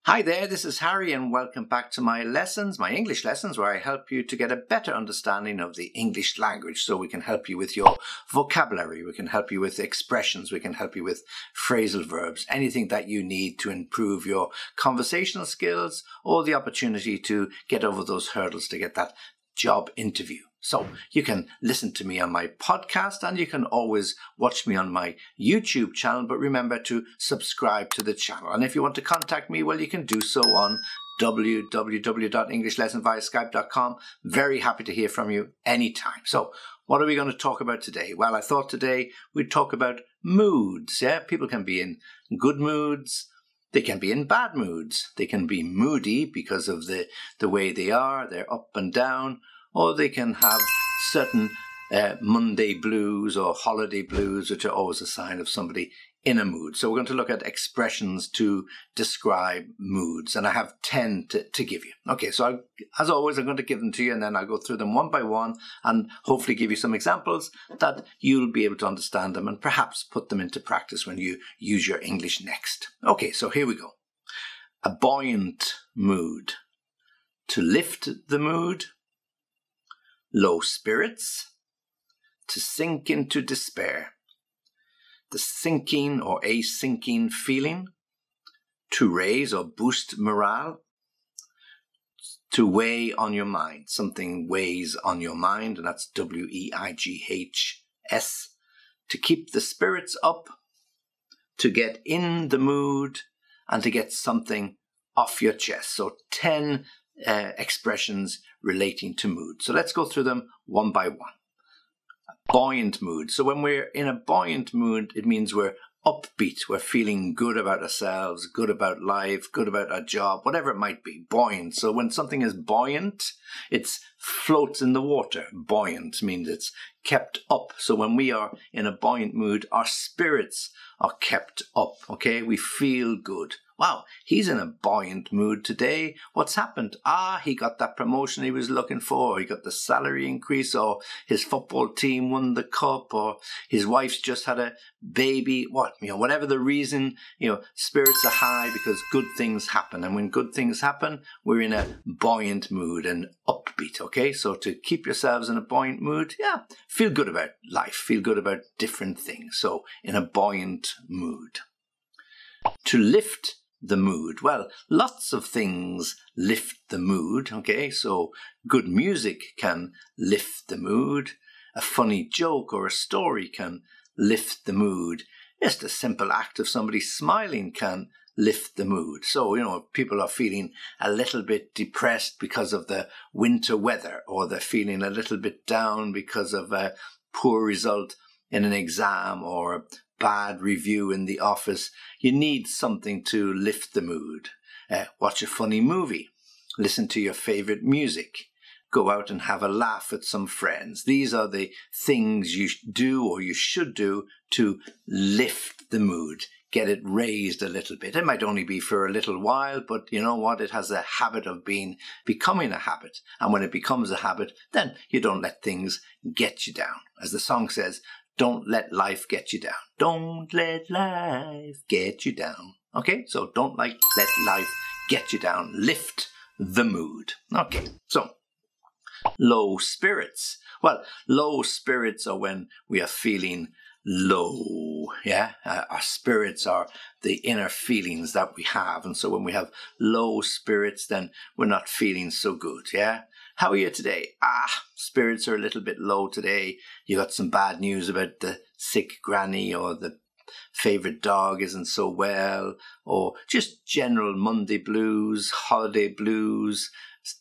Hi there, this is Harry and welcome back to my lessons, my English lessons, where I help you to get a better understanding of the English language so we can help you with your vocabulary, we can help you with expressions, we can help you with phrasal verbs, anything that you need to improve your conversational skills or the opportunity to get over those hurdles to get that job interview. So you can listen to me on my podcast and you can always watch me on my YouTube channel, but remember to subscribe to the channel. And if you want to contact me, well, you can do so on www.englishlessonviaskype.com. Very happy to hear from you anytime. So what are we going to talk about today? Well, I thought today we'd talk about moods. Yeah, people can be in good moods. They can be in bad moods. They can be moody because of the way they are. They're up and down. Or they can have certain Monday blues or holiday blues, which are always a sign of somebody in a mood. So we're going to look at expressions to describe moods. And I have 10 to give you. Okay, so as always, I'm going to give them to you and then I'll go through them one by one and hopefully give you some examples that you'll be able to understand them and perhaps put them into practice when you use your English next. Okay, so here we go. A buoyant mood. To lift the mood. Low spirits, to sink into despair, the sinking or a sinking feeling, to raise or boost morale, to weigh on your mind. Something weighs on your mind, and that's W-E-I-G-H-S, to keep the spirits up, to get in the mood, and to get something off your chest. So 10 expressions relating to mood. So let's go through them one by one. A buoyant mood. So when we're in a buoyant mood, it means we're upbeat. We're feeling good about ourselves, good about life, good about our job, whatever it might be. Buoyant. So when something is buoyant, it floats in the water. Buoyant means it's kept up. So when we are in a buoyant mood, our spirits are kept up. Okay, we feel good. Wow, he's in a buoyant mood today. What's happened? He got that promotion he was looking for. He got the salary increase, or his football team won the cup, or his wife's just had a baby. Whatever the reason, spirits are high because good things happen. And when good things happen, we're in a buoyant mood and upbeat. Okay, so to keep yourselves in a buoyant mood, feel good about life, feel good about different things. So in a buoyant mood. To lift the mood. Well, lots of things lift the mood, okay? So good music can lift the mood. A funny joke or a story can lift the mood. Just a simple act of somebody smiling can lift the mood. So, if people are feeling a little bit depressed because of the winter weather, or they're feeling a little bit down because of a poor result in an exam or a bad review in the office, you need something to lift the mood. Watch a funny movie, listen to your favorite music, go out and have a laugh with some friends. These are the things you do or you should do to lift the mood, get it raised a little bit. It might only be for a little while, but you know what? It has a habit of becoming a habit. And when it becomes a habit, then you don't let things get you down. As the song says, don't let life get you down. Don't let life get you down. Okay, so don't let life get you down. Lift the mood. Okay, so low spirits. Well, low spirits are when we are feeling low. Our spirits are the inner feelings that we have. And so when we have low spirits, then we're not feeling so good. How are you today? Spirits are a little bit low today. You got some bad news about the sick granny, or the favorite dog isn't so well, or just general Monday blues, holiday blues,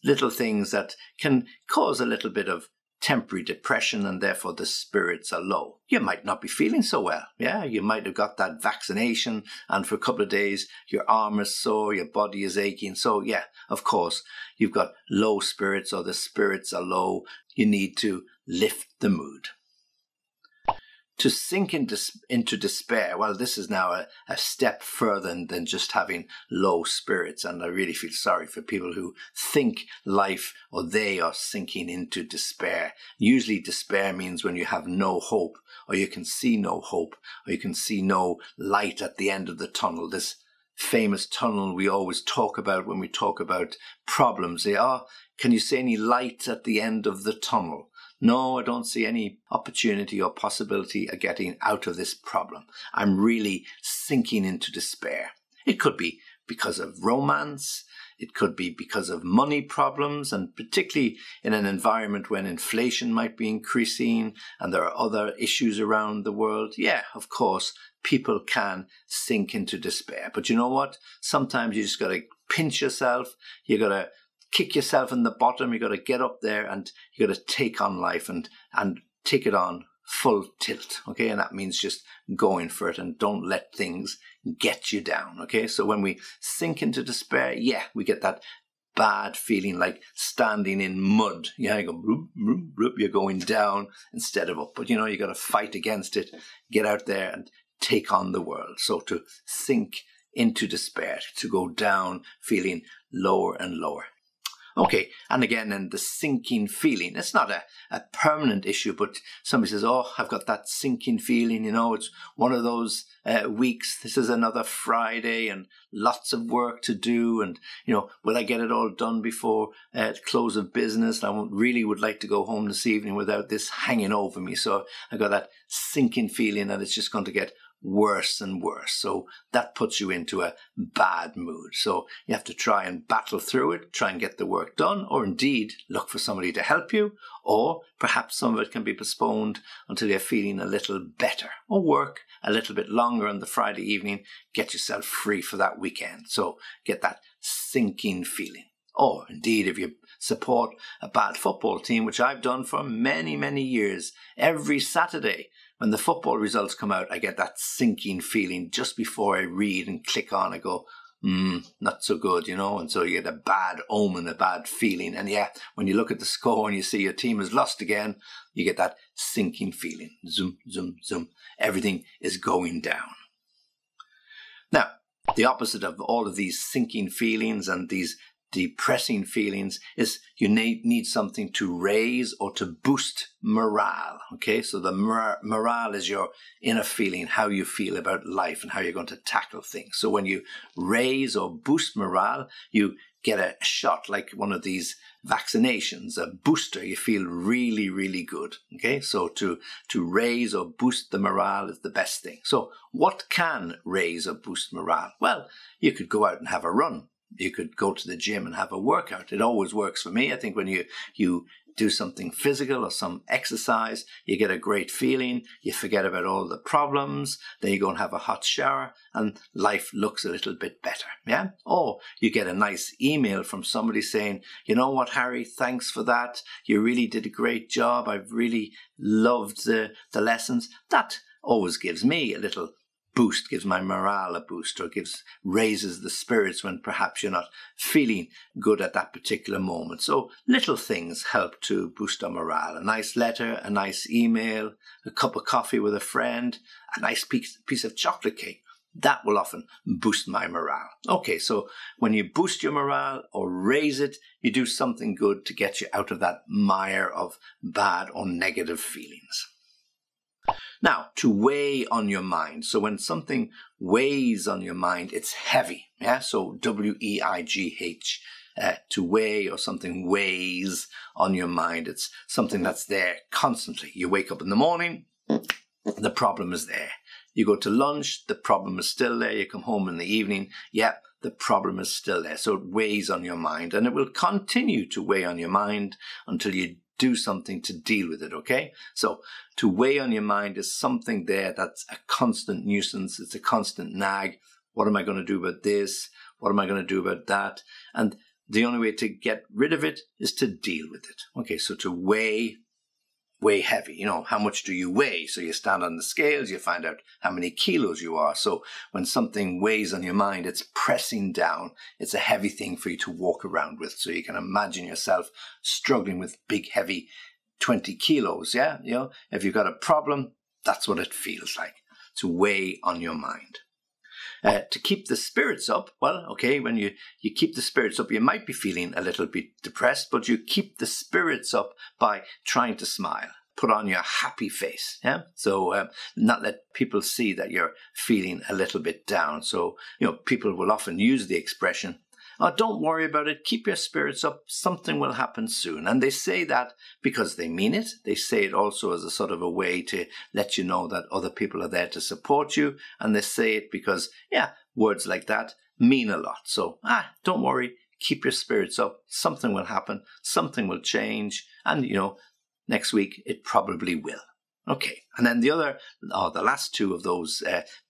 little things that can cause a little bit of temporary depression, and therefore the spirits are low. You might not be feeling so well. You might have got that vaccination and for a couple of days your arm is sore, your body is aching. So of course, you've got low spirits, or the spirits are low. You need to lift the mood. To sink into despair, well, this is now a step further than just having low spirits. And I really feel sorry for people who think life or they are sinking into despair. Usually despair means when you have no hope, or you can see no hope, or you can see no light at the end of the tunnel. This famous tunnel we always talk about when we talk about problems. Can you see any light at the end of the tunnel? No, I don't see any opportunity or possibility of getting out of this problem. I'm really sinking into despair. It could be because of romance. It could be because of money problems, and particularly in an environment when inflation might be increasing and there are other issues around the world. Yeah, of course, people can sink into despair. But you know what? Sometimes you just got to pinch yourself. You got to kick yourself in the bottom. You got to get up there and you got to take on life and take it on full tilt. Okay, and that means just going for it and don't let things get you down. Okay, so when we sink into despair, yeah, we get that bad feeling like standing in mud. Yeah, you go, bloop, bloop, bloop, you're going down instead of up. But you know, you got to fight against it, get out there and take on the world. So to sink into despair, to go down feeling lower and lower. Okay, and again, in the sinking feeling, it's not a permanent issue, but somebody says, oh, I've got that sinking feeling, you know, it's one of those weeks, this is another Friday and lots of work to do, and, you know, will I get it all done before close of business? I really would like to go home this evening without this hanging over me. So I got that sinking feeling that it's just going to get worse and worse. So that puts you into a bad mood. So you have to try and battle through it, try and get the work done, or indeed look for somebody to help you, or perhaps some of it can be postponed until you're feeling a little better, or work a little bit longer on the Friday evening, get yourself free for that weekend. So get that sinking feeling. Or indeed, if you support a bad football team, which I've done for many, many years, every Saturday when the football results come out, I get that sinking feeling just before I read and click on. I go, not so good, you know, and so you get a bad omen, a bad feeling. And yeah, when you look at the score and you see your team has lost again, you get that sinking feeling. Zoom, zoom, zoom. Everything is going down. Now, the opposite of all of these sinking feelings and these depressing feelings is you need something to raise or to boost morale. Okay, so the morale is your inner feeling, how you feel about life and how you're going to tackle things. So when you raise or boost morale, you get a shot like one of these vaccinations, a booster. You feel really, really good. Okay, so to raise or boost the morale is the best thing. So what can raise or boost morale? Well, you could go out and have a run. You could go to the gym and have a workout. It always works for me. I think when you do something physical or some exercise, you get a great feeling. You forget about all the problems. Then you go and have a hot shower and life looks a little bit better. Yeah. Or you get a nice email from somebody saying, you know what, Harry, thanks for that. You really did a great job. I've really loved the lessons. That always gives me a little boost, gives my morale a boost, or raises the spirits when perhaps you're not feeling good at that particular moment. So little things help to boost our morale. A nice letter, a nice email, a cup of coffee with a friend, a nice piece of chocolate cake. That will often boost my morale. Okay, so when you boost your morale or raise it, you do something good to get you out of that mire of bad or negative feelings. Now, to weigh on your mind. So when something weighs on your mind, it's heavy. Yeah, so W-E-I-G-H. To weigh, or something weighs on your mind. It's something that's there constantly. You wake up in the morning, the problem is there. You go to lunch, the problem is still there. You come home in the evening, yeah, the problem is still there. So it weighs on your mind, and it will continue to weigh on your mind until you do something to deal with it, okay? So to weigh on your mind is something there that's a constant nuisance. It's a constant nag. What am I going to do about this? What am I going to do about that? And the only way to get rid of it is to deal with it. Okay, so to weigh heavy. You know, how much do you weigh? So you stand on the scales, you find out how many kilos you are. So when something weighs on your mind, it's pressing down. It's a heavy thing for you to walk around with. So you can imagine yourself struggling with big, heavy 20 kilos. Yeah, you know, if you've got a problem, That's what it feels like, to weigh on your mind. To keep the spirits up, well, okay, when you keep the spirits up, you might be feeling a little bit depressed, but you keep the spirits up by trying to smile. Put on your happy face, yeah? So not let people see that you're feeling a little bit down. So, people will often use the expression, oh, don't worry about it, keep your spirits up, something will happen soon. And they say that because they mean it. They say it also as a sort of a way to let you know that other people are there to support you. And they say it because, words like that mean a lot. So, don't worry, keep your spirits up, something will happen, something will change, and, next week it probably will. Okay, and then the last two of those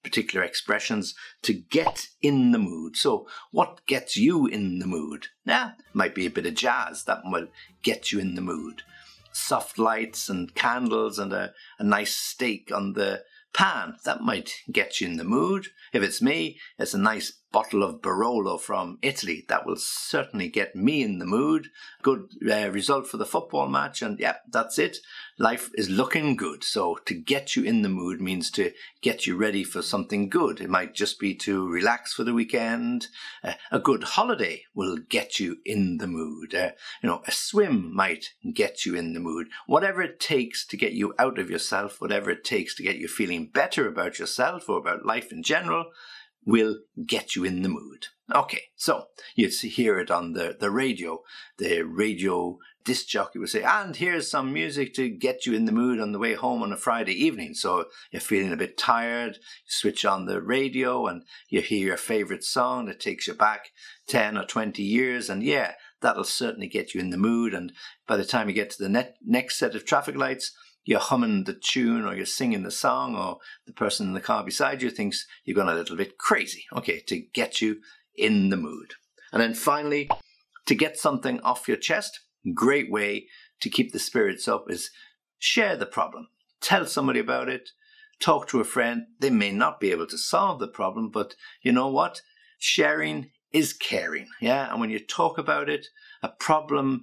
particular expressions, to get in the mood. So what gets you in the mood? Might be a bit of jazz, that will get you in the mood. Soft lights and candles and a nice steak on the pan, that might get you in the mood. If it's me, it's a nice bottle of Barolo from Italy. That will certainly get me in the mood. Good result for the football match, and that's it. Life is looking good. So to get you in the mood means to get you ready for something good. It might just be to relax for the weekend. A good holiday will get you in the mood. A swim might get you in the mood. Whatever it takes to get you out of yourself, whatever it takes to get you feeling better about yourself or about life in general, will get you in the mood. Okay, so you hear it on the radio. The radio disc jockey will say, and here's some music to get you in the mood on the way home on a Friday evening. So you're feeling a bit tired, you switch on the radio and you hear your favorite song that takes you back 10 or 20 years. And that'll certainly get you in the mood. And by the time you get to the next set of traffic lights, you're humming the tune or you're singing the song, or the person in the car beside you thinks you're going a little bit crazy. Okay, to get you in the mood. And then finally, to get something off your chest, great way to keep the spirits up is share the problem. Tell somebody about it. Talk to a friend. They may not be able to solve the problem, but you know what? Sharing is caring. And when you talk about it, a problem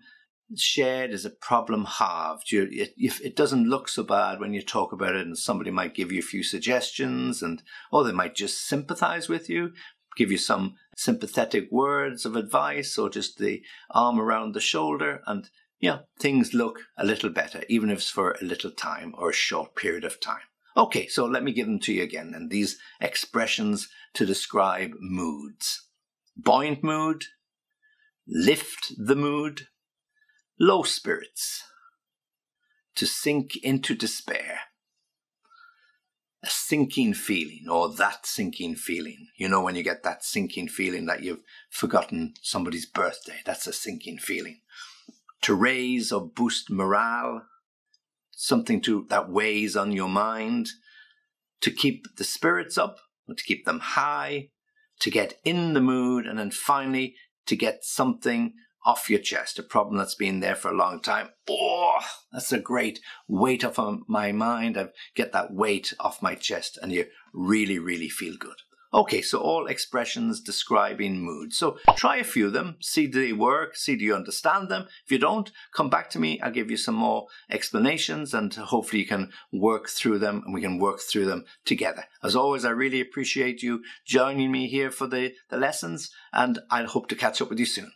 shared is a problem halved. It doesn't look so bad when you talk about it, and somebody might give you a few suggestions, or they might just sympathize with you, give you some sympathetic words of advice, or just the arm around the shoulder, and things look a little better, even if it's for a little time or a short period of time. Okay, so let me give them to you again, and these expressions to describe moods. Buoyant mood, lift the mood, low spirits, to sink into despair, a sinking feeling, or that sinking feeling. When you get that sinking feeling that you've forgotten somebody's birthday, that's a sinking feeling. To raise or boost morale, something that weighs on your mind. To keep the spirits up, or to keep them high, to get in the mood, and then finally to get something off your chest, a problem that's been there for a long time. That's a great weight off of my mind. I get that weight off my chest, and you really, really feel good. Okay, so all expressions describing mood. So try a few of them, see do they work, see do you understand them. If you don't, come back to me, I'll give you some more explanations, and hopefully you can work through them, and we can work through them together. As always, I really appreciate you joining me here for the lessons, and I hope to catch up with you soon.